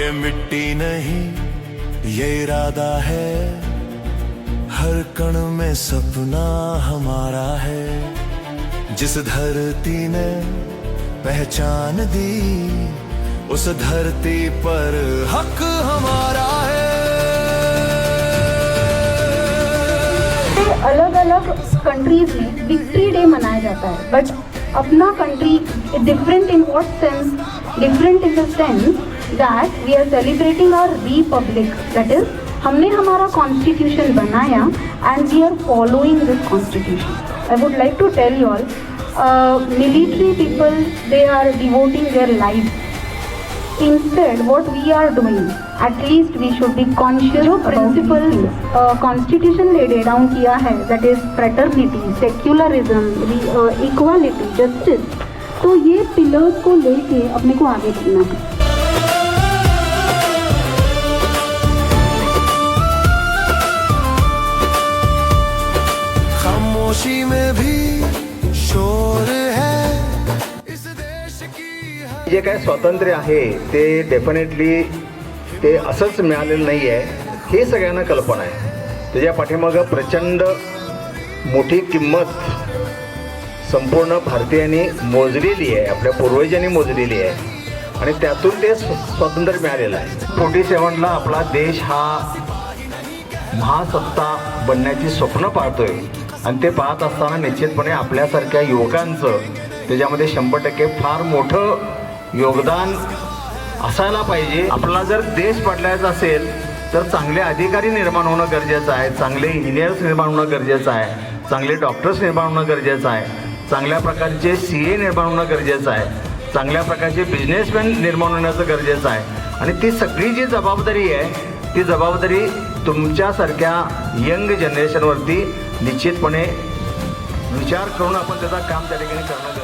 ये मिट्टी नहीं ये इरादा है, हर कण में सपना हमारा है। जिस धरती ने पहचान दी उस धरती पर हक हमारा है। अलग अलग कंट्रीज में विक्ट्री डे मनाया जाता है, बट अपना country different in what sense? Different in the sense that we are celebrating our republic, that is हमने हमारा कॉन्स्टिट्यूशन बनाया and we are following this constitution. I would like to tell you all, military people, they are devoting their lives. Instead, what we are doing, at least we should be conscious. जो principles constitution laid down किया है, that is fraternity, secularism, equality, justice, तो ये pillars को लेके अपने को आगे बढ़ना है। खामोशी में भी शोर है इस देश की। जे काय स्वातंत्र्य आहे ते डेफिनेटली ते असंच मिळालेलं नाही आहे, हे सगळ्यांना कल्पना आहे। त्याच्या पाठीमागं प्रचंड मोठी किंमत संपूर्ण भारतीयांनी मोजलेली आहे, आपल्या पूर्वजांनी मोजलेली आहे आणि त्यातून ते स्वातंत्र्य मिळालेलं आहे। 47ला आपला देश हा महासत्ता बनण्याची स्वप्न पाहतोय आणि ते पाहत असताना निश्चितपणे आपल्यासारख्या युवकांचं त्याच्यामध्ये 100% फार मोठं योगदान असायला पाहिजे। आपला जर देश बदलायचा असेल तर चांगले अधिकारी निर्माण होणं गरजेचं आहे, चांगले इंजिनियर्स निर्माण होणं गरजेचं आहे, चांगले डॉक्टर्स निर्माण होणं गरजेचं आहे, चांगल्या प्रकारचे CA निर्माण होणं गरजेचं आहे, चांगल्या प्रकारचे बिझनेसमॅन निर्माण होण्याचं गरजेचं आहे। आणि ती सगळी जी जबाबदारी आहे ती जबाबदारी तुमच्यासारख्या यंग जनरेशनवरती निश्चितपणे विचार करून आपण त्याचं काम त्या ठिकाणी करणं